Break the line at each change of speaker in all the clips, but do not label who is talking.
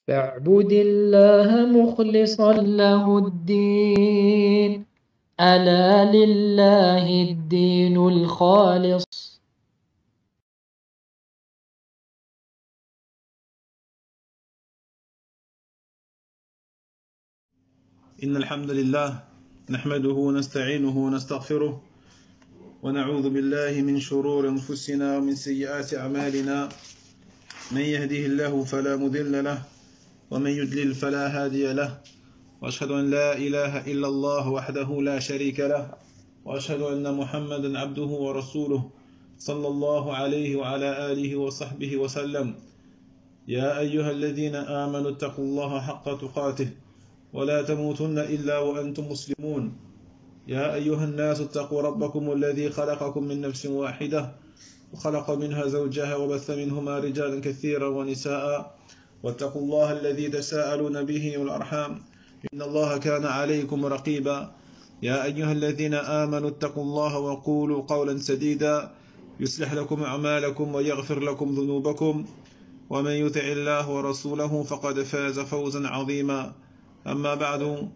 فاعبد الله مخلصا له الدين ألا لله الدين الخالص.
إن الحمد لله نحمده ونستعينه ونستغفره ونعوذ بالله من شرور أنفسنا ومن سيئات أعمالنا. من يهده الله فلا مضل له ومن يضلل فلا هادي له، وأشهد أن لا إله إلا الله وحده لا شريك له، وأشهد أن محمدا عبده ورسوله صلى الله عليه وعلى آله وصحبه وسلم. يا أيها الذين آمنوا اتقوا الله حق تقاته ولا تموتن إلا وأنتم مسلمون. يا أيها الناس اتقوا ربكم الذي خلقكم من نفس واحدة وخلق منها زوجها وبث منهما رجالا كثيرا ونساء، واتقوا الله الذي تساءلون به والأرحام إن الله كان عليكم رقيبا. يا أيها الذين آمنوا اتقوا الله وقولوا قولا سديدا يصلح لكم أعمالكم ويغفر لكم ذنوبكم، ومن يطع الله ورسوله فقد فاز فوزا عظيما. أما بعد،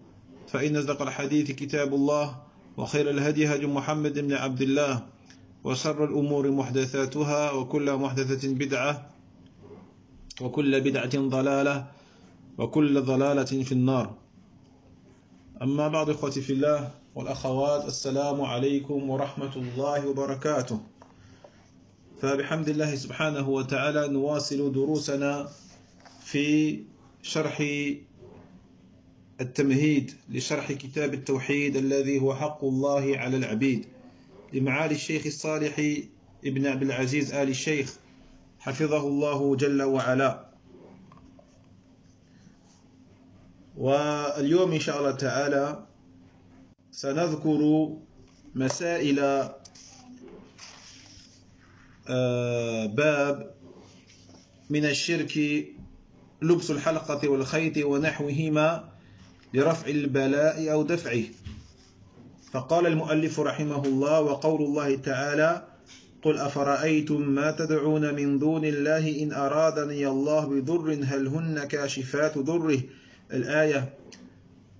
فإن أصدق الحديث كتاب الله، وخير الهدي هدي محمد بن عبد الله، وشر الأمور محدثاتها، وكل محدثة بدعة، وكل بدعة ضلالة، وكل ضلالة في النار. أما بعد، إخوتي في الله والأخوات، السلام عليكم ورحمة الله وبركاته. فبحمد الله سبحانه وتعالى نواصل دروسنا في شرح التمهيد لشرح كتاب التوحيد الذي هو حق الله على العبيد لمعالي الشيخ الصالح ابن عبد العزيز آل الشيخ حفظه الله جل وعلا. واليوم إن شاء الله تعالى سنذكر مسائل باب من الشرك لبس الحلقة والخيط ونحوهما لرفع البلاء أو دفعه. فقال المؤلف رحمه الله: وقول الله تعالى: قل أفرأيتم ما تدعون من دون الله إن أرادني الله بضر هل هن كاشفات ضره، الآية.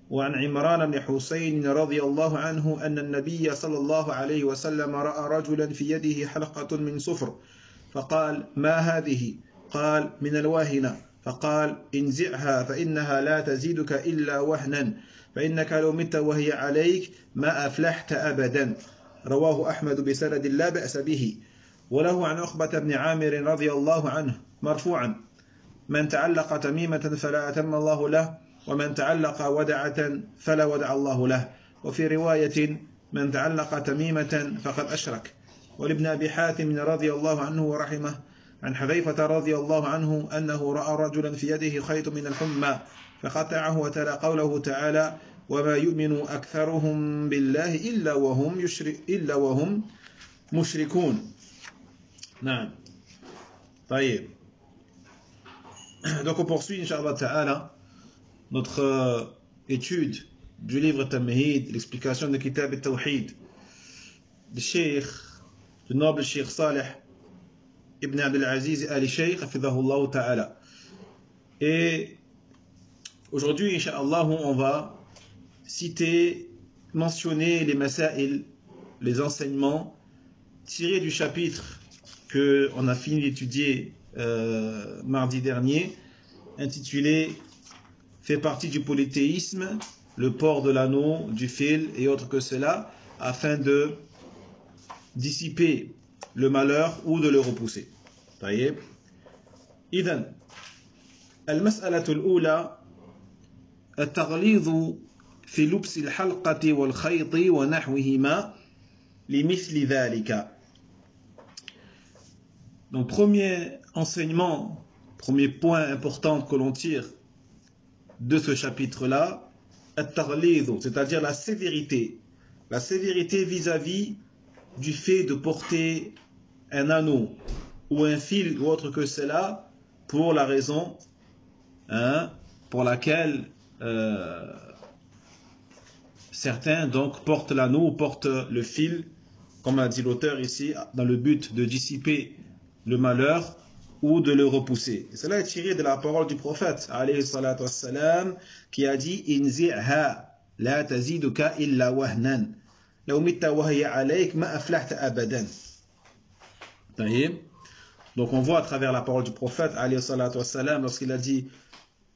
وعن عمران بن حسين رضي الله عنه أن النبي صلى الله عليه وسلم رأى رجلا في يده حلقة من صفر فقال: ما هذه؟ قال: من الواهنة. فقال: انزعها فإنها لا تزيدك إلا وهنا، فإنك لو مت وهي عليك ما أفلحت أبدا. رواه أحمد بسند لا بأس به. وله عن عقبة بن عامر رضي الله عنه مرفوعا: من تعلق تميمة فلا أتم الله له، ومن تعلق ودعة فلا ودع الله له. وفي رواية: من تعلق تميمة فقد أشرك. ولابن أبي حاتم رضي الله عنه ورحمه عن حذيفة رضي الله عنه أنه رأى رجلا في يده خيط من الحمى فقطعه وتلا قوله تعالى: وما يؤمن أكثرهم بالله إلا وهم مشركون. نعم. طيب. Donc on poursuit Inch'Allah Ta'ala notre étude du livre Tamhid, l'explication de Kitab al-Tawhid du Cheikh, du noble Cheikh Saleh Ibn Abdel Aziz Ali Sheikh Hafidhahullah Ta'ala. Et aujourd'hui, Inch'Allah, on va citer, mentionner les masail, les enseignements tirés du chapitre qu'on a fini d'étudier mardi dernier, intitulé fait partie du polythéisme, le port de l'anneau, du fil et autres que cela, afin de dissiper le malheur ou de le repousser. طيب. إذن المسألة الأولى التغليظ في لبس الحلقة والخيط ونحوهما لمثل ذلك. Donc premier enseignement, premier point important que l'on tire de ce chapitre-là, التغليظ, c'est-à-dire la sévérité vis-à-vis du fait de porter un anneau ou un fil ou autre que cela pour la raison pour laquelle certains donc portent l'anneau ou portent le fil, comme a dit l'auteur ici, dans le but de dissiper le malheur ou de le repousser. Et cela est tiré de la parole du prophète, alayhi salatu wassalam, qui a dit inzi'ha la taziduka illa wahnan. Law mitta wahya alayk ma aflahta abadan. Donc on voit à travers la parole du prophète, alayhi salatu wassalam, lorsqu'il a dit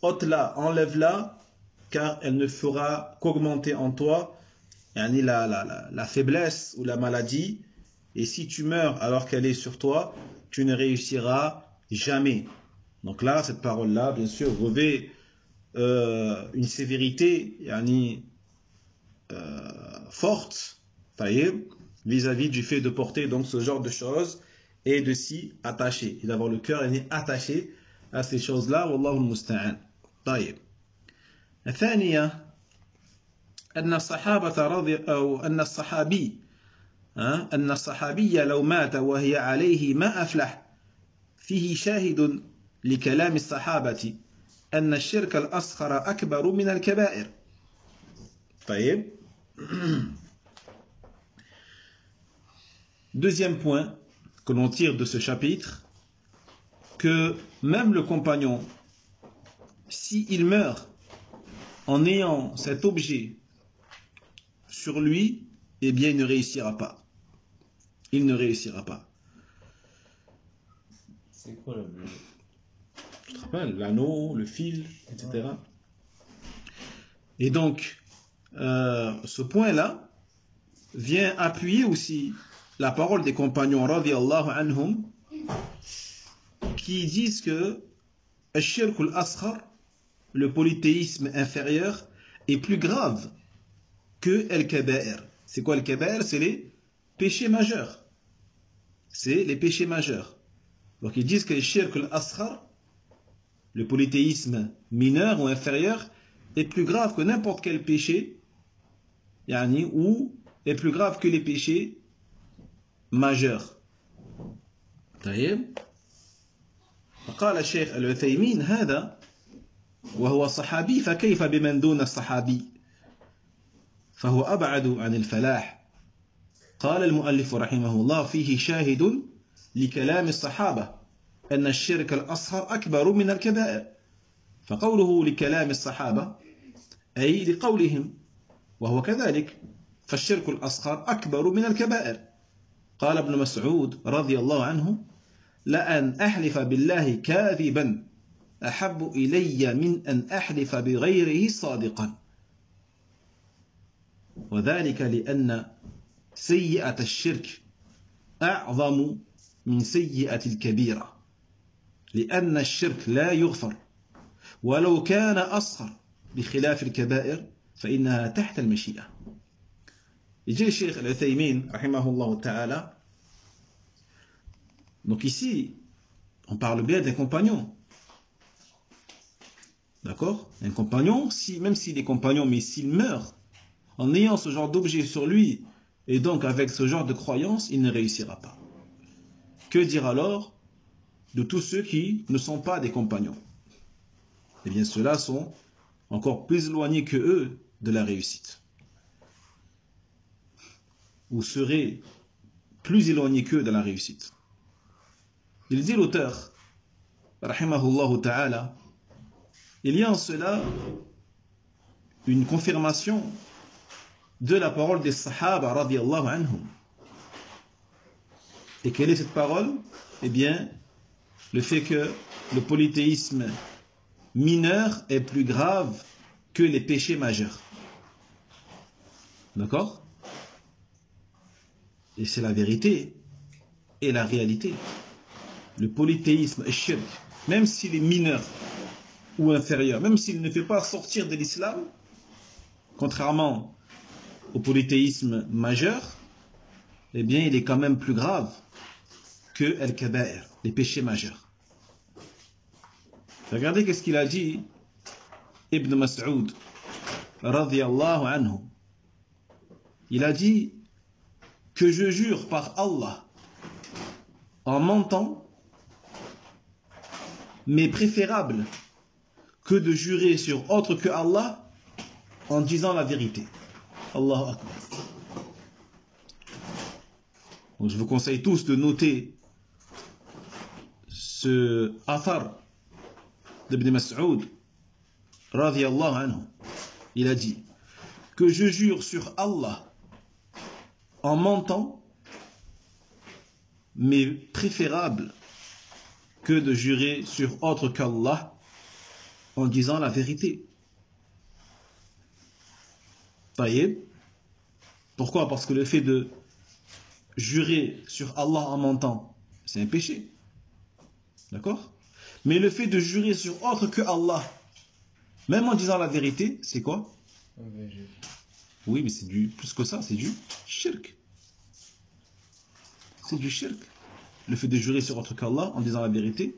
ôte-la, enlève-la, car elle ne fera qu'augmenter en toi la faiblesse ou la maladie. Et si tu meurs alors qu'elle est sur toi, tu ne réussiras jamais. Donc là, cette parole-là, bien sûr, revêt une sévérité forte vis-à-vis du fait de porter donc ce genre de choses et de s'y attacher, et d'avoir le cœur attaché à ces choses-là. Wallahu al-musta'an. طيب. الثانية أن الصحابي لو مات وهي عليه ما أفلح فيه شاهد لكلام الصحابة أن الشرك الأصغر أكبر من الكبائر. طيب. Deuxième point que l'on tire de ce chapitre, que même le compagnon, s'il meurt en ayant cet objet sur lui, eh bien il ne réussira pas. Il ne réussira pas.
C'est quoi l'objet?
Tu te rappelles, l'anneau, le fil, etc. Et donc, ce point-là vient appuyer aussi la parole des compagnons radiyallahu anhum qui disent que al-shirk al-asghar, le polythéisme inférieur, est plus grave que al-kaba'ir. C'est quoi al-kaba'ir? C'est les péchés majeurs. C'est les péchés majeurs. Donc ils disent que le shirk al-asghar, le polythéisme mineur ou inférieur, est plus grave que n'importe quel péché, ou est plus grave que les péchés majeurs. طيب. فقال الشيخ العثيمين هذا وهو صحابي فكيف بمن دون الصحابي فهو أبعد عن الفلاح. قال المؤلف رحمه الله فيه شاهد لكلام الصحابة أن الشرك الأصغر أكبر من الكبائر. فقوله لكلام الصحابة أي لقولهم، وهو كذلك، فالشرك الأصغر أكبر من الكبائر. قال ابن مسعود رضي الله عنه لأن أحلف بالله كاذبا أحب إلي من أن أحلف بغيره صادقا، وذلك لأن سيئة الشرك أعظم من سيئة الكبيرة، لأن الشرك لا يغفر ولو كان أصغر بخلاف الكبائر فإنها تحت المشيئة. يجي الشيخ العثيمين رحمه الله تعالى. Donc ici, on parle bien d'un compagnon. D'accord? Un compagnon, même s'il est compagnon, mais s'il meurt en ayant ce genre d'objet sur lui, et donc avec ce genre de croyance, il ne réussira pas. Que dire alors de tous ceux qui ne sont pas des compagnons? Eh bien, ceux-là sont encore plus éloignés que eux de la réussite, ou seraient plus éloignés qu'eux de la réussite. Il dit l'auteur, rahimahullah ta'ala, il y a en cela une confirmation de la parole des sahaba radiyallahu anhum. Et quelle est cette parole? Eh bien, le fait que le polythéisme mineur est plus grave que les péchés majeurs. D'accord? Et c'est la vérité et la réalité. Le polythéisme est shirk, même s'il est mineur ou inférieur, même s'il ne fait pas sortir de l'islam, contrairement au polythéisme majeur, eh bien il est quand même plus grave que al-kaba'ir, les péchés majeurs. Regardez qu'est-ce qu'il a dit Ibn Mas'ud radiyallahu anhu. Il a dit que je jure par Allah en mentant, mais préférable que de jurer sur autre que Allah en disant la vérité. Allahu Akbar. Donc je vous conseille tous de noter ce ce athar d'Ibn Mas'ud, radiyallahu anhu, il a dit que je jure sur Allah en mentant, mais préférable que de jurer sur autre qu'Allah en disant la vérité. Taïeb. Pourquoi? Parce que le fait de jurer sur Allah en mentant, c'est un péché. D'accord? Mais le fait de jurer sur autre que Allah, même en disant la vérité, c'est quoi? Oui, mais c'est plus que ça, c'est du shirk. C'est du shirk. Le fait de jurer sur autre qu'Allah en disant la vérité,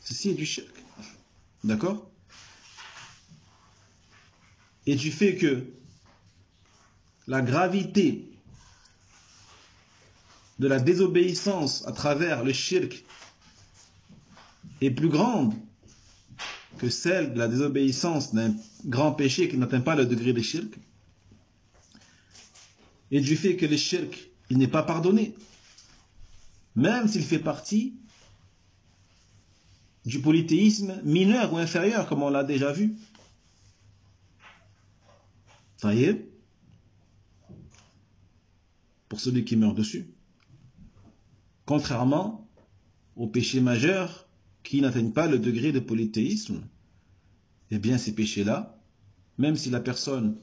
ceci est du shirk. D'accord? Et du fait que la gravité de la désobéissance à travers le shirk est plus grande que celle de la désobéissance d'un grand péché qui n'atteint pas le degré de shirk, et du fait que le shirk, il n'est pas pardonné, même s'il fait partie du polythéisme mineur ou inférieur, comme on l'a déjà vu. Ça y est, pour celui qui meurt dessus. Contrairement aux péchés majeurs qui n'atteignent pas le degré de polythéisme, eh bien ces péchés-là, même si la personne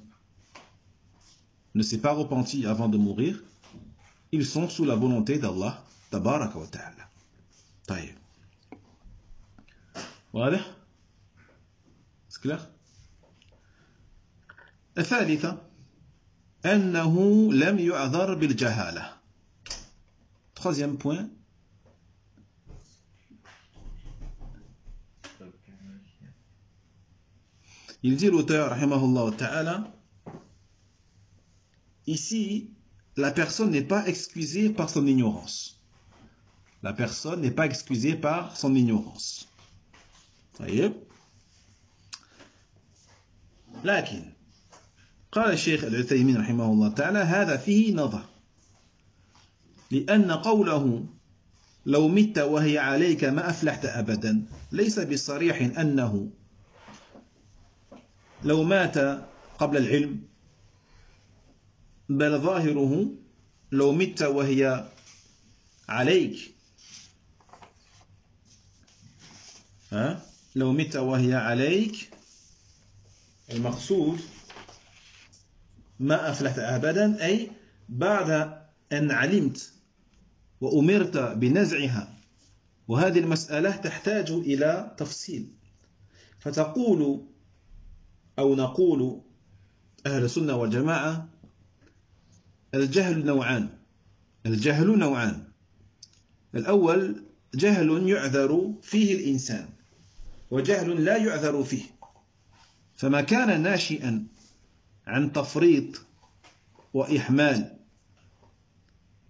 ne s'est pas repentie avant de mourir, ils sont sous la volonté d'Allah tabaraka wa ta'ala. Taïb. Voilà. C'est clair? الثالثة أنه لم يعذر بالجهالة. Troisième point. Il dit l'auteur, rahimahullah ta'ala, ici, la personne n'est pas excusée par son ignorance. La personne n'est pas excusée par son ignorance. طيب. لكن قال الشيخ العثيمين رحمه الله تعالى هذا فيه نظر، لأن قوله لو مت وهي عليك ما أفلحت أبدا ليس بصريح أنه لو مات قبل العلم، بل ظاهره لو مت وهي عليك لو مت وهي عليك، المقصود ما أفلحت أبدا أي بعد أن علمت وأمرت بنزعها، وهذه المسألة تحتاج إلى تفصيل. فتقول أو نقول أهل السنة والجماعة الجهل نوعان. الجهل نوعان. الأول جهل يعذر فيه الإنسان، وجهل لا يعذر فيه. فما كان ناشئا عن تفريط وإحمال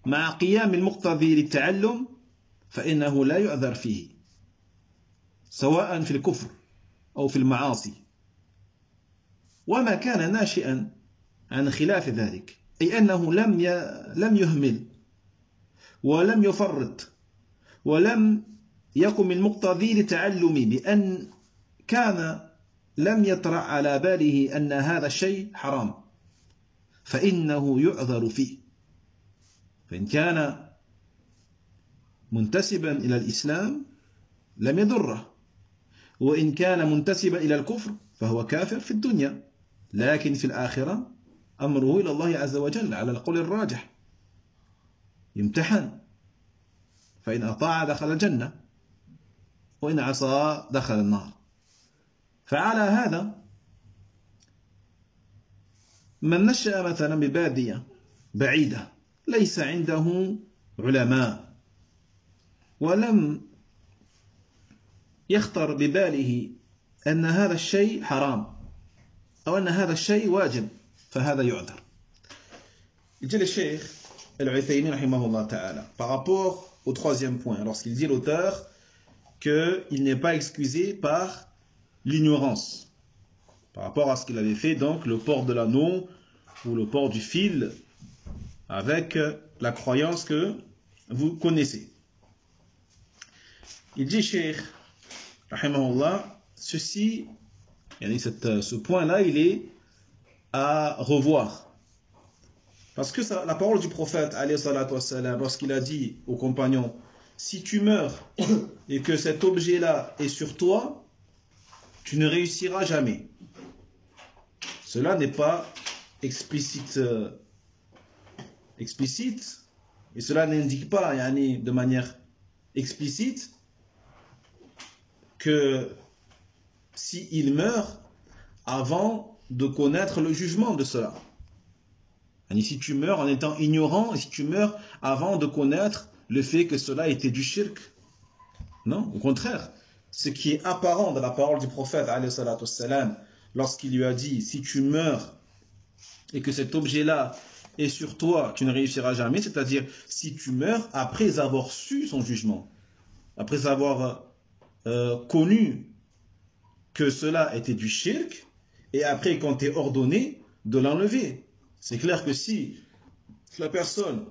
مع قيام المقتضي للتعلم فإنه لا يعذر فيه، سواء في الكفر أو في المعاصي. وما كان ناشئا عن خلاف ذلك، أي أنه لم يهمل ولم يفرط ولم يقم المقتضي للتعلم، بأن كان لم يطرأ على باله أن هذا الشيء حرام، فإنه يعذر فيه. فإن كان منتسبا إلى الإسلام لم يضره، وإن كان منتسبا إلى الكفر فهو كافر في الدنيا، لكن في الآخرة أمره إلى الله عز وجل على القول الراجح، يمتحن، فإن أطاع دخل الجنة، وإن عصى دخل النار. فعلى هذا من نشأ مثلا ببادية بعيدة ليس عنده علماء، ولم يخطر بباله أن هذا الشيء حرام أو أن هذا الشيء واجب، فهذا يعذر. يجي الشيخ العثيمين رحمه الله تعالى par rapport au troisième point, lorsqu'il dit l'auteur qu'il n'est pas excusé par l'ignorance, par rapport à ce qu'il avait fait, donc le port de l'anneau ou le port du fil, avec la croyance que vous connaissez. Il dit, Cheikh, rahimahullah, ceci, ce point-là, il est à revoir. Parce que la parole du prophète, alayhi salatu wassalam, lorsqu'il a dit aux compagnons, si tu meurs et que cet objet-là est sur toi, tu ne réussiras jamais. Cela n'est pas explicite, et cela n'indique pas de manière explicite que s'il meurt avant de connaître le jugement de cela. Si tu meurs en étant ignorant, et si tu meurs avant de connaître le fait que cela était du shirk. Non, au contraire. Ce qui est apparent dans la parole du prophète, alayhi salatu wassalam, lorsqu'il lui a dit, si tu meurs et que cet objet-là est sur toi, tu ne réussiras jamais, c'est-à-dire si tu meurs après avoir su son jugement, après avoir connu que cela était du shirk, et après qu'on t'ait ordonné de l'enlever. C'est clair que si la personne,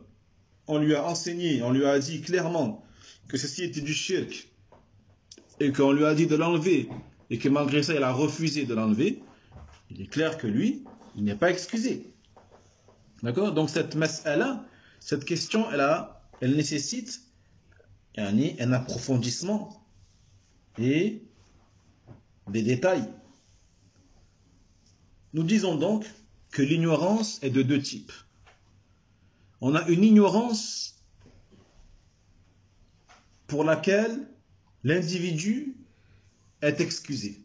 on lui a enseigné, on lui a dit clairement que ceci était du shirk, et qu'on lui a dit de l'enlever, et que malgré ça il a refusé de l'enlever, il est clair que lui, il n'est pas excusé. D'accord? Donc cette mas'ala, cette question, elle nécessite un approfondissement et des détails. Nous disons donc que l'ignorance est de deux types. On a une ignorance pour laquelle l'individu est excusé.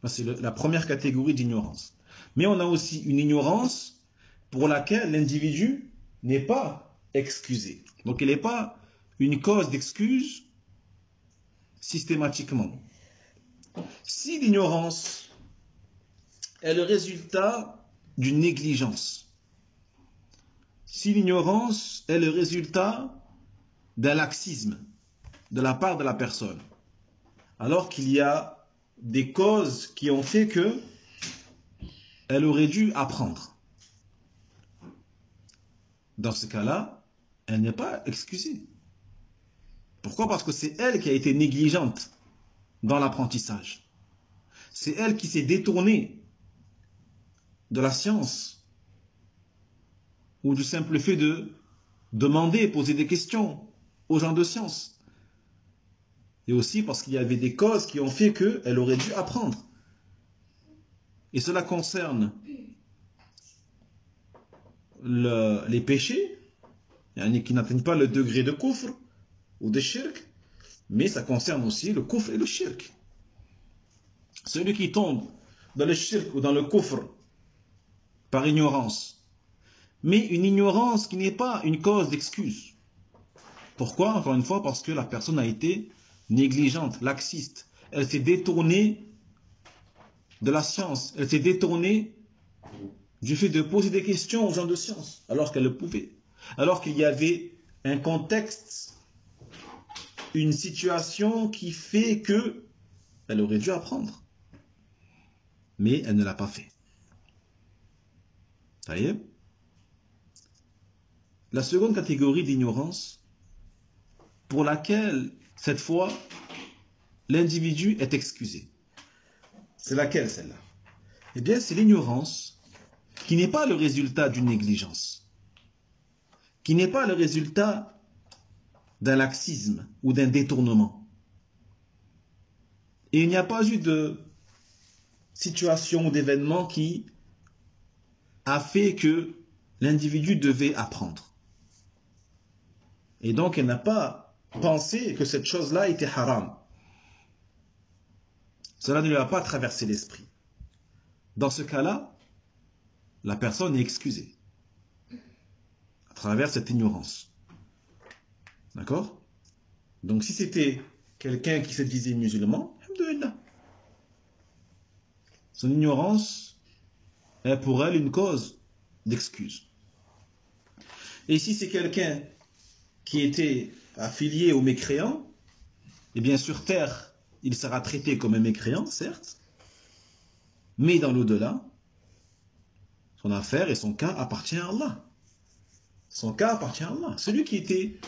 C'est la première catégorie d'ignorance. Mais on a aussi une ignorance pour laquelle l'individu n'est pas excusé. Donc elle n'est pas une cause d'excuse systématiquement. Si l'ignorance est le résultat d'une négligence, si l'ignorance est le résultat d'un laxisme de la part de la personne, alors qu'il y a des causes qui ont fait que elle aurait dû apprendre. Dans ce cas-là, elle n'est pas excusée. Pourquoi? Parce que c'est elle qui a été négligente dans l'apprentissage. C'est elle qui s'est détournée de la science ou du simple fait de demander, poser des questions aux gens de science. Et aussi parce qu'il y avait des causes qui ont fait qu'elle aurait dû apprendre. Et cela concerne les péchés, qui n'atteignent pas le degré de kufr ou de shirk, mais ça concerne aussi le kufr et le shirk. Celui qui tombe dans le shirk ou dans le kufr par ignorance, mais une ignorance qui n'est pas une cause d'excuse. Pourquoi? Encore une fois, parce que la personne a été négligente, laxiste. Elle s'est détournée de la science. Elle s'est détournée du fait de poser des questions aux gens de science, alors qu'elle le pouvait. Alors qu'il y avait un contexte, une situation qui fait que elle aurait dû apprendre. Mais elle ne l'a pas fait. Ça y est? La seconde catégorie d'ignorance, pour laquelle, cette fois, l'individu est excusé. C'est laquelle, celle-là? Eh bien, c'est l'ignorance qui n'est pas le résultat d'une négligence, qui n'est pas le résultat d'un laxisme ou d'un détournement. Et il n'y a pas eu de situation ou d'événement qui a fait que l'individu devait apprendre. Et donc, elle n'a pas pensé que cette chose-là était haram. Cela ne lui a pas traversé l'esprit. Dans ce cas-là, la personne est excusée à travers cette ignorance. D'accord? Donc, si c'était quelqu'un qui se disait musulman, alhamdoulilah, son ignorance est pour elle une cause d'excuse. Et si c'est quelqu'un qui était affilié aux mécréants, eh bien sur terre, il sera traité comme un mécréant, certes, mais dans l'au-delà, son affaire et son cas appartient à Allah. Son cas appartient à Allah. Celui qui était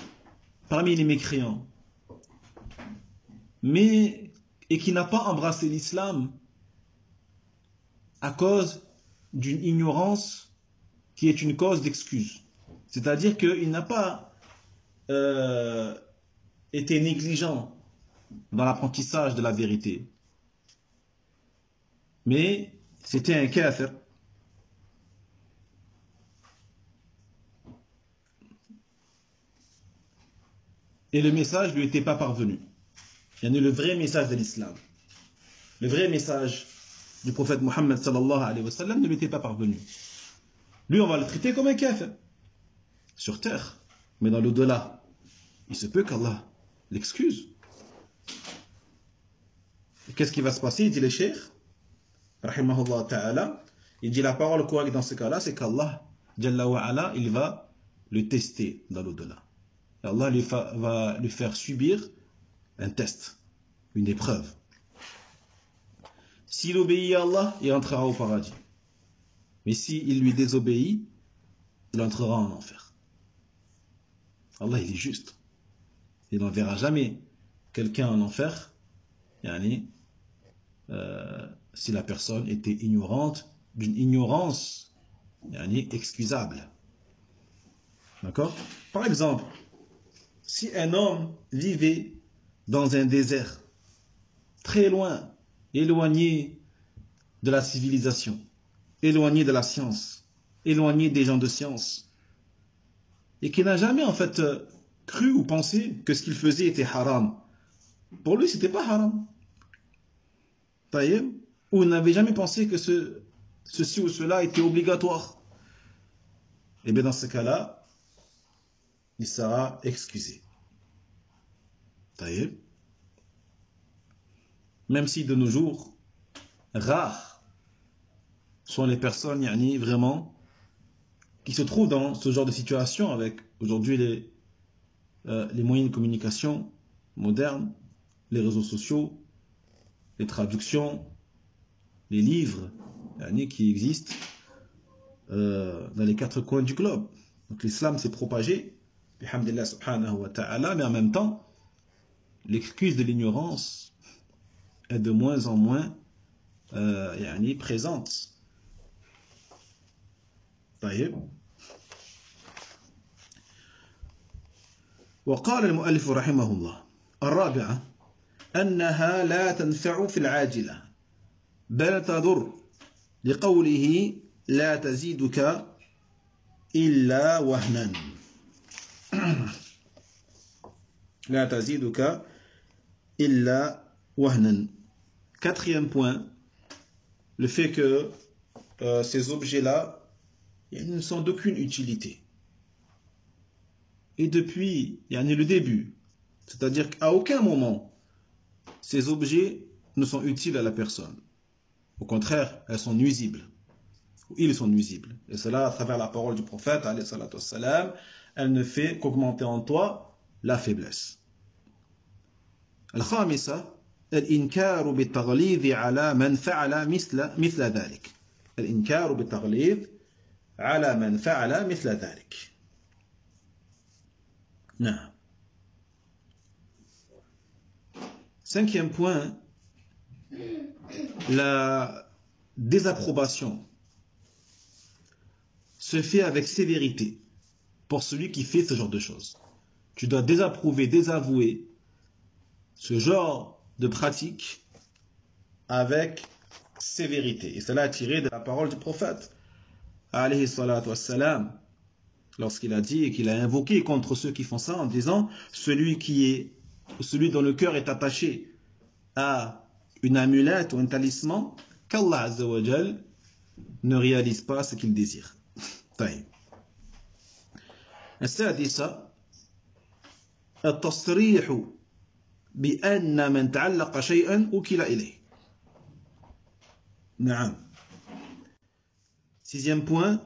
parmi les mécréants, et qui n'a pas embrassé l'islam à cause d'une ignorance qui est une cause d'excuse. C'est-à-dire qu'il n'a pas été négligent dans l'apprentissage de la vérité. Mais c'était un kafir. Et le message ne lui était pas parvenu. Il y a le vrai message de l'islam. Le vrai message du prophète Mohammed sallallahu alayhi wa sallam ne lui était pas parvenu. Lui, on va le traiter comme un kafir. Sur terre. Mais dans l'au-delà, il se peut qu'Allah l'excuse. Qu'est-ce qui va se passer? Il dit le cheikh, rahimahullah ta'ala, il dit la parole correcte dans ce cas-là, c'est qu'Allah, Jalla wa ala, il va le tester dans l'au-delà. Allah va lui faire subir un test, une épreuve. S'il obéit à Allah, il entrera au paradis. Mais s'il lui désobéit, il entrera en enfer. Allah, il est juste. Il n'enverra jamais quelqu'un en enfer, si la personne était ignorante, d'une ignorance excusable. D'accord? Par exemple, si un homme vivait dans un désert, très loin, éloigné de la civilisation, éloigné de la science, éloigné des gens de science, et qui n'a jamais en fait cru ou pensé que ce qu'il faisait était haram, pour lui c'était pas haram. Ou n'avait jamais pensé que ceci ou cela était obligatoire. Et bien dans ce cas-là, il sera excusé. Même si de nos jours, rares sont les personnes vraiment qui se trouvent dans ce genre de situation avec aujourd'hui les moyens de communication modernes, les réseaux sociaux, les traductions, les livres qui existent dans les quatre coins du globe. Donc l'islam s'est propagé, bihamdillah subhanahu wa ta'ala, mais en même temps, l'excuse de l'ignorance est de moins en moins présente. وقال المؤلف رحمه الله الرابعة أنها لا تنفع في العاجلة بل تضر لقوله لا تزيدك إلا وهنا لا تزيدك إلا وهنا. Quatrième point, le fait que ces objets-là ne sont d'aucune utilité. Et depuis le début, c'est-à-dire qu'à aucun moment, ces objets ne sont utiles à la personne. Au contraire, elles sont nuisibles. Ils sont nuisibles. Et cela à travers la parole du prophète, alayhi salatu wassalam, elle ne fait qu'augmenter en toi la faiblesse. الخامسة الإنكار بالتغليظ على من فعل مثل ذلك. الإنكار بالتغليظ على من فعل مثل ذلك. نعم. Cinquième point, la désapprobation se fait avec sévérité pour celui qui fait ce genre de choses. Tu dois désapprouver, désavouer ce genre de pratique avec sévérité. Et cela est tiré de la parole du prophète, alayhi salatu wassalam, lorsqu'il a dit et qu'il a invoqué contre ceux qui font ça en disant celui dont le cœur est attaché à une amulette ou un talisman, qu'Allah Azza wa Jal ne réalise pas ce qu'il désire. السادسة التصريح بأن من تعلق شيئا وكل إليه. نعم. Sixième point,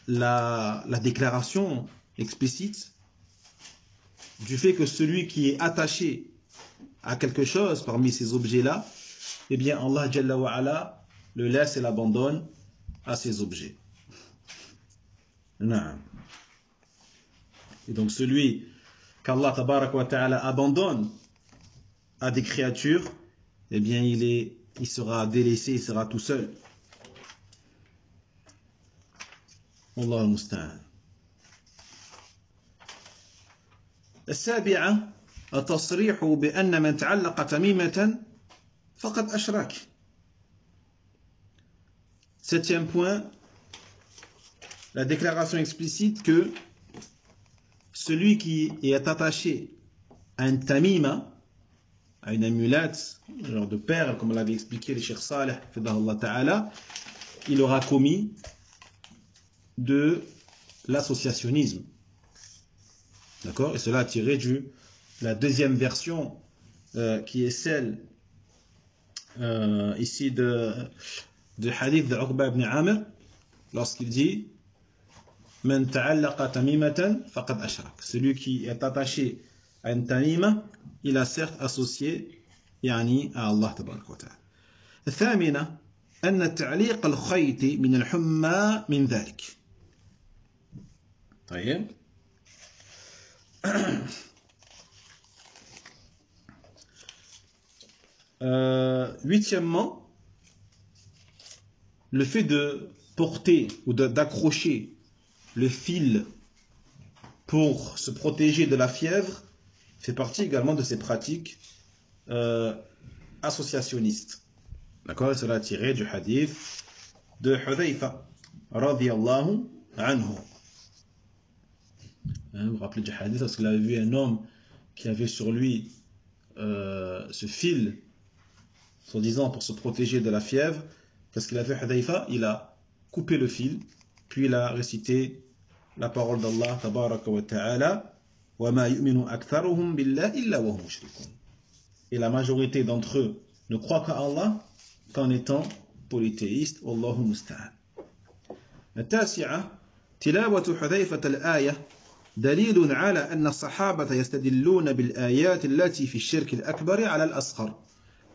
la déclaration explicite du fait que celui qui est attaché à quelque chose parmi ces objets-là, eh bien Allah Jalla wa Ala le laisse et l'abandonne à ces objets. Non. Et donc celui qu'Allah tabarak wa ta'ala abandonne à des créatures, eh bien il sera délaissé, il sera tout seul. Wallahu al-musta'an. السابعة التصريح بأن من تعلق تميمة فقد أشرك. Septième point, la déclaration explicite que celui qui est attaché à une tamima, à une amulette, un genre de perle, comme l'avait expliqué le Cheikh Saleh, il aura commis de l'associationnisme. D'accord? Et cela tiré de la deuxième version qui est celle ici de hadith de Uqba ibn Amir lorsqu'il dit Man ta'allaqa tamimatan faqad ashrak. Celui qui est attaché à une tamima, il a certes associé يعني à Allah tabarak wa ta'ala. الثامنة أن تعليق الخيط من الحمى من ذلك. طيب. Huitièmement, le fait de porter ou d'accrocher le fil pour se protéger de la fièvre fait partie également de ces pratiques associationnistes. D'accord? Cela a tiré du hadith de Hudhayfa radiyallahu anhu. Vous vous rappelez du hadith parce qu'il avait vu un homme qui avait sur lui ce fil, soi-disant pour se protéger de la fièvre. Qu'est-ce qu'il a fait Hudhayfa? Il a coupé le fil, puis il a récité la parole d'Allah tabaraka wa ta'ala wa ma yu'minu aktharuhum billahi illa wa hum mushrikun. Et la majorité d'entre eux ne croient qu'à Allah qu'en étant polythéistes. Wallahu musta'an. التاسعة تلاوة حذيفة الآية دليل على أن الصحابة يستدلون بالآيات التي في الشرك الأكبر على الأصغر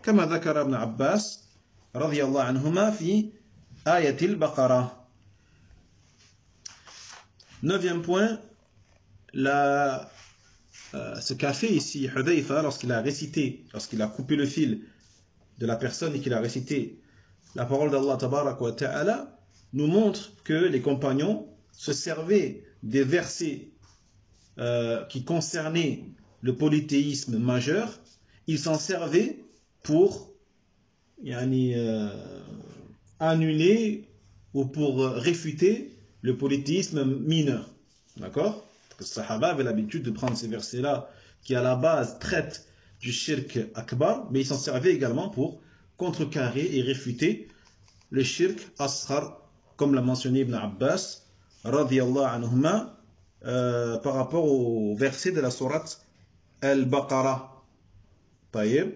كما ذكر ابن عباس رضي الله عنهما في آية البقرة. Neuvième point, ce qu'a fait ici Hudhayfa lorsqu'il a coupé le fil de la personne et qu'il a récité la parole d'Allah tabarak wa ta'ala, nous montre que les compagnons se servaient des versets qui concernaient le polythéisme majeur. Ils s'en servaient pour annuler ou pour réfuter le polythéisme mineur. D'accord? Parce que les Sahaba avaient l'habitude de prendre ces versets-là qui à la base traitent du shirk akbar, mais ils s'en servaient également pour contrecarrer et réfuter le shirk asghar, comme l'a mentionné Ibn Abbas radiyallahu anhuma par rapport au verset de la sourate Al-Baqarah. Taïb.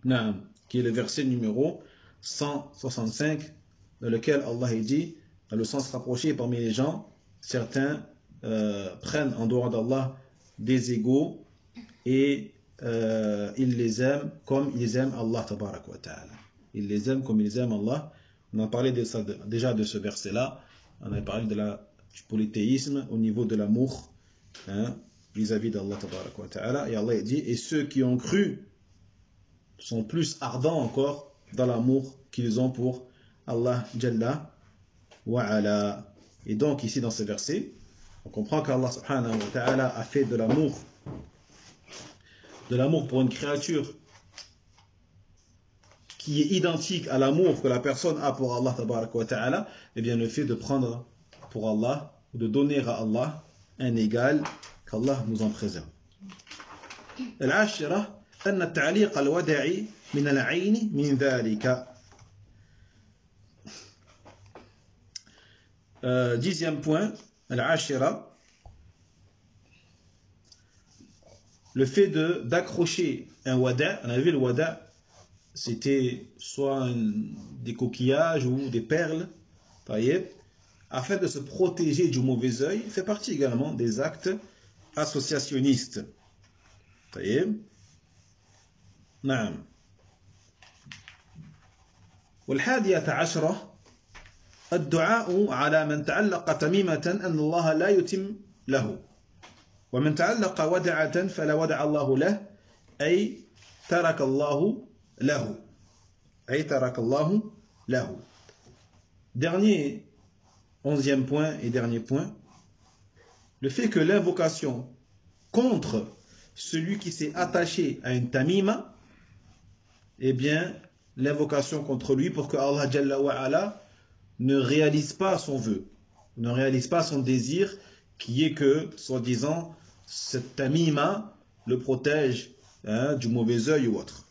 Naam, qui est le verset numéro 165, dans lequel Allah dit, dans le sens rapproché parmi les gens, certains prennent en dehors d'Allah des égaux et ils les aiment comme ils aiment Allah tabarak wa ta'ala. Ils les aiment comme ils aiment Allah. On a parlé déjà de ce verset-là. On a parlé du polythéisme au niveau de l'amour vis-à-vis d'Allah tabarak wa ta'ala. Et Allah dit, et ceux qui ont cru sont plus ardents encore dans l'amour qu'ils ont pour Allah Jalla wa ala. Et donc ici dans ce verset, on comprend qu'Allah subhanahu wa ta'ala a fait de l'amour pour une créature qui est identique à l'amour que la personne a pour Allah tabarak wa ta'ala, et bien le fait de prendre pour Allah ou de donner à Allah un égal, qu'Allah nous en préserve. العاشرة أن التعليق الودعي من العين من ذلك. Dixième point, العاشرة, le fait d'accrocher un wada'. On a vu le wada', c'était soit des coquillages ou des perles, afin de se protéger du mauvais œil, fait partie également des actes associationnistes. نعم. والحادية عشرة الدعاء على من تعلق تميمة أن الله لا يتم له. ومن تعلق ودعة فلا ودع الله له أي ترك الله له أي ترك الله له. Dernier, 11e point et dernier point, le fait que l'invocation contre celui qui s'est attaché à une tamima, eh bien, l'invocation contre lui pour que Allah Jalla wa Ala ne réalise pas son vœu, ne réalise pas son désir, qui est que, soi-disant, cette tamima le protège du mauvais œil ou autre.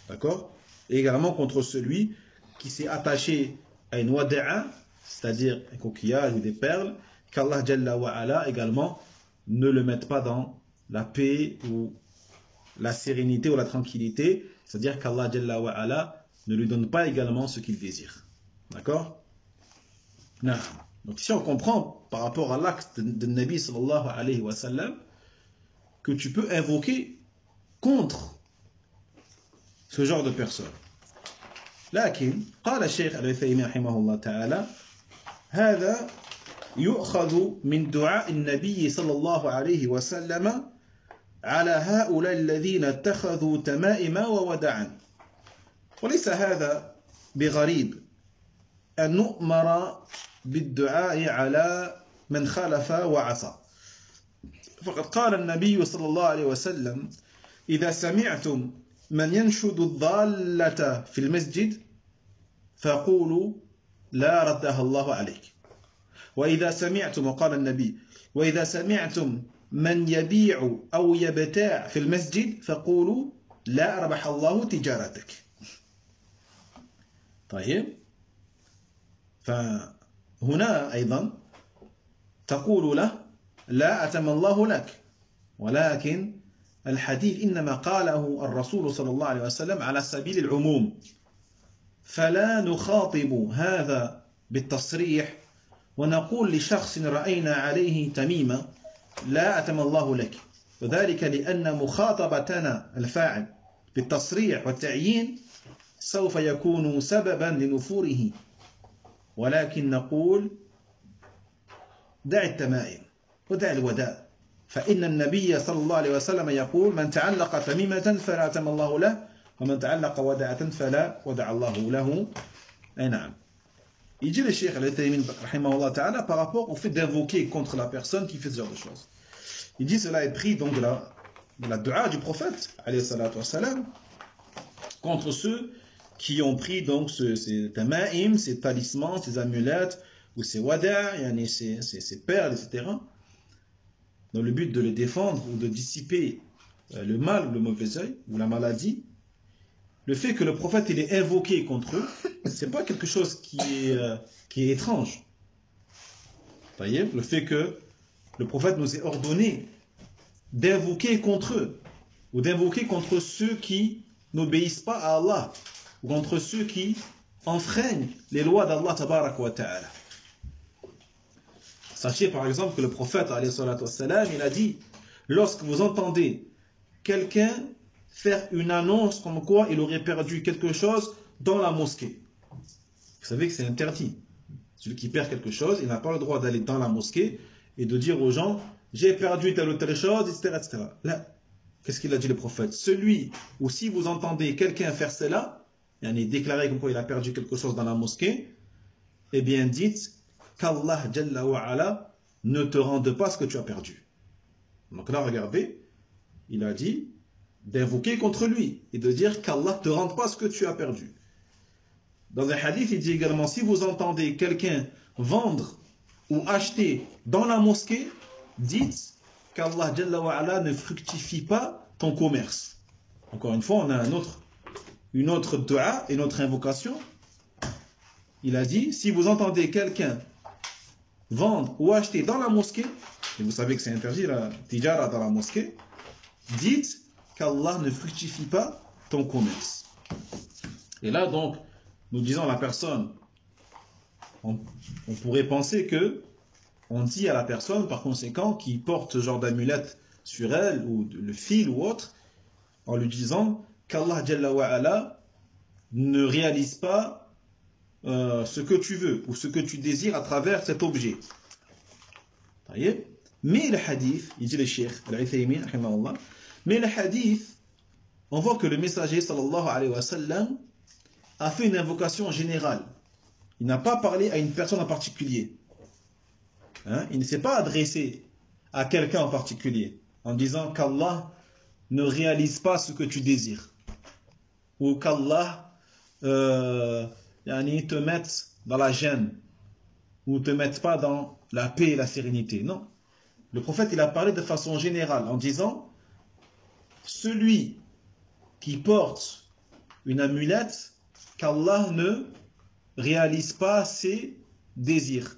D'accord? Et également contre celui qui s'est attaché à une wada'a, c'est-à-dire un coquillage ou des perles, qu'Allah Jalla wa Ala également ne le mette pas dans la paix ou la sérénité ou la tranquillité, c'est-à-dire qu'Allah Jalla wa Ala ne lui donne pas également ce qu'il désire. D'accord? Non. Donc ici on comprend par rapport à l'acte de Nabi sallallahu alayhi wa sallam que tu peux invoquer contre ce genre de personne. لكن قال الشيخ العثيمين رحمه الله تعالى هذا يؤخذ من دعاء النبي صلى الله عليه وسلم على هؤلاء الذين اتخذوا تمائم وودعا وليس هذا بغريب أن نؤمر بالدعاء على من خالف وعصى فقد قال النبي صلى الله عليه وسلم إذا سمعتم من ينشد الضالة في المسجد فقولوا لا ردها الله عليك وإذا سمعتم وقال النبي وإذا سمعتم من يبيع أو يبتاع في المسجد فقولوا لا ربح الله تجارتك. طيب فهنا أيضا تقول له لا أتم الله لك ولكن الحديث إنما قاله الرسول صلى الله عليه وسلم على سبيل العموم فلا نخاطب هذا بالتصريح ونقول لشخص رأينا عليه تميمة لا أتم الله لك وذلك لأن مخاطبتنا الفاعل بالتصريح والتعيين سوف يكون سببا لنفوره ولكن نقول دع التمائم ودع الوداع فإن النبي صلى الله عليه وسلم يقول من تعلق تميمة فلا أتم الله له ومن تعلق ودعة فلا ودع الله له. أي نعم. Il dit le Cheikh Al-Uthaymin rahimahullah ta'ala par rapport au fait d'invoquer contre la personne qui fait ce genre de choses. Il dit cela est pris donc de la dua du prophète alayhi salatu wassalam contre ceux qui ont pris donc ces tamaim, ces talismans, ces amulettes ou ces wada', ces perles, etc. dans le but de les défendre ou de dissiper le mal ou le mauvais œil ou la maladie. Le fait que le prophète il est invoqué contre eux, c'est pas quelque chose qui est étrange. Voyez, le fait que le prophète nous ait ordonné d'invoquer contre eux ou d'invoquer contre ceux qui n'obéissent pas à Allah ou contre ceux qui enfreignent les lois d'Allah tabarak wa ta'ala. Sachez par exemple que le prophète alayhi salatu wassalam, il a dit lorsque vous entendez quelqu'un faire une annonce comme quoi il aurait perdu quelque chose dans la mosquée. Vous savez que c'est interdit. Celui qui perd quelque chose, il n'a pas le droit d'aller dans la mosquée et de dire aux gens j'ai perdu telle ou telle chose, etc. etc. Là, qu'est-ce qu'il a dit le prophète? Celui où si vous entendez quelqu'un faire cela, il est déclaré comme quoi il a perdu quelque chose dans la mosquée, eh bien dites qu'Allah Jalla wa Ala ne te rende pas ce que tu as perdu. Donc là, regardez, il a dit d'invoquer contre lui et de dire qu'Allah ne te rende pas ce que tu as perdu. Dans un hadith, il dit également si vous entendez quelqu'un vendre ou acheter dans la mosquée, dites qu'Allah Jalla wa Ala ne fructifie pas ton commerce. Encore une fois, on a une autre dua, une autre invocation. Il a dit si vous entendez quelqu'un vendre ou acheter dans la mosquée, et vous savez que c'est interdit la tijara dans la mosquée, dites qu'Allah ne fructifie pas ton commerce. Et là donc, nous disons à la personne, on pourrait penser que on dit à la personne par conséquent qui porte ce genre d'amulette sur elle ou le fil ou autre, en lui disant qu'Allah Jalla wa Ala ne réalise pas ce que tu veux ou ce que tu désires à travers cet objet. Vous voyez ? Mais le hadith, il dit le cheikh Al-Uthaymin, mais le hadith, on voit que le messager sallallahu alayhi wa sallam a fait une invocation générale. Il n'a pas parlé à une personne en particulier. Hein? Il ne s'est pas adressé à quelqu'un en particulier en disant qu'Allah ne réalise pas ce que tu désires. Ou qu'Allah te mette dans la gêne. Ou ne te mette pas dans la paix et la sérénité. Non. Le prophète, il a parlé de façon générale en disant celui qui porte une amulette, qu'Allah ne réalise pas ses désirs.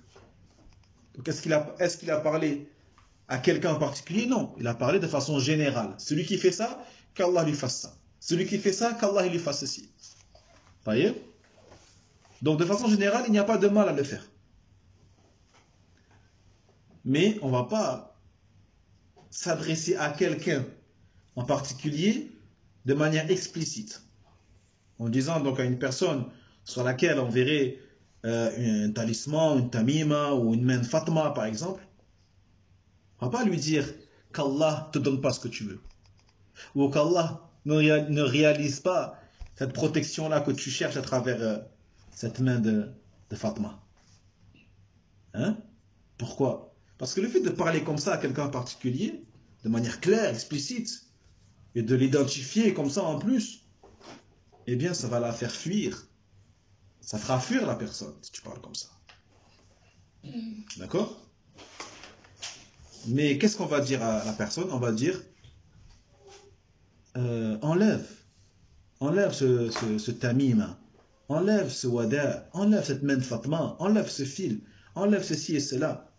Donc est-ce qu'il a parlé à quelqu'un en particulier? Non, il a parlé de façon générale. Celui qui fait ça, qu'Allah lui fasse ça. Celui qui fait ça, qu'Allah lui fasse ceci. Vous voyez? Donc de façon générale, il n'y a pas de mal à le faire. Mais on ne va pas s'adresser à quelqu'un en particulier de manière explicite. En disant donc à une personne sur laquelle on verrait un talisman, une tamima ou une main Fatma par exemple, on ne va pas lui dire qu'Allah ne te donne pas ce que tu veux. Ou qu'Allah ne réalise pas cette protection-là que tu cherches à travers cette main de Fatma. Hein? Pourquoi? Parce que le fait de parler comme ça à quelqu'un en particulier, de manière claire, explicite, et de l'identifier comme ça en plus, eh bien ça va la faire fuir. Ça fera fuir la personne si tu parles comme ça. D'accord? Mais qu'est-ce qu'on va dire à la personne? On va dire enlève ce tamim, enlève ce wada, enlève cette main de Fatma, enlève ce fil, enlève ceci et cela.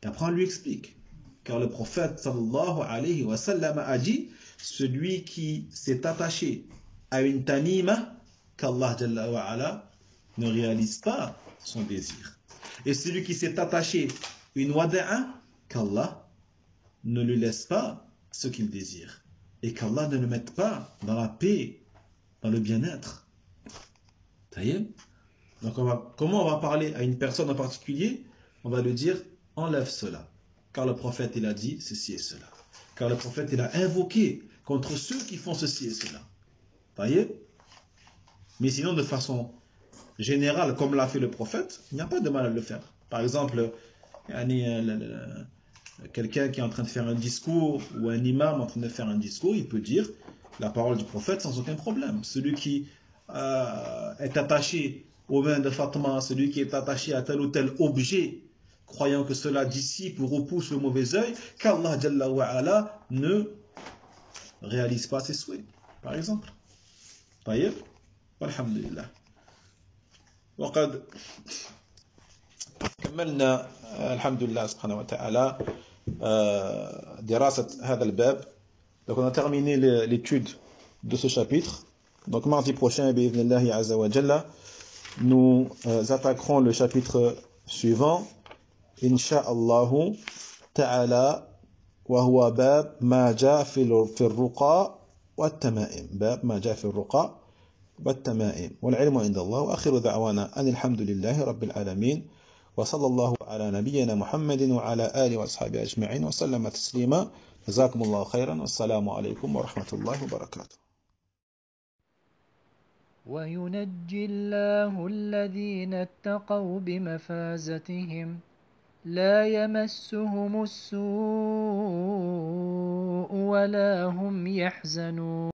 Et après on lui explique. Car le prophète sallallahu alayhi wa sallam a dit celui qui s'est attaché à une tamima, qu'Allah jalla wa ala ne réalise pas son désir. Et celui qui s'est attaché une wada'a, qu'Allah ne lui laisse pas ce qu'il désire. Et qu'Allah ne le mette pas dans la paix, dans le bien-être. Donc comment on va parler à une personne en particulier? On va lui dire enlève cela. Car le prophète il a dit ceci et cela. Car le prophète il a invoqué contre ceux qui font ceci et cela. Voyez? Mais sinon de façon générale, comme l'a fait le prophète, il n'y a pas de mal à le faire. Par exemple, quelqu'un qui est en train de faire un discours ou un imam en train de faire un discours, il peut dire la parole du prophète sans aucun problème. Celui qui est attaché aux mains de Fatma, celui qui est attaché à tel ou tel objet, croyant que cela dissipe ou repousse le mauvais œil, qu'Allah Jalla wa Ala ne réalise pas ses souhaits, par exemple. Voyez? Alhamdulillah. وقد كملنا الحمد لله سبحانه وتعالى دراسة هذا الباب. Donc on a terminé l'étude de ce chapitre. Donc mardi prochain, bi'idhnillahi azza wa jalla, nous attaquerons le chapitre suivant, insha'Allah ta'ala, wa huwa bab ma jaa fi الرقى والتمائم. باب ما جاء في الرقى والتمائم والعلم عند الله. وآخر دعوانا أن الحمد لله رب العالمين وصلى الله على نبينا محمد وعلى آله وأصحابه أجمعين وسلم تسليما. جزاكم الله خيرا والسلام عليكم ورحمة الله وبركاته.
وينجي الله الذين اتقوا بمفازتهم لا يمسهم السوء ولا هم يحزنون.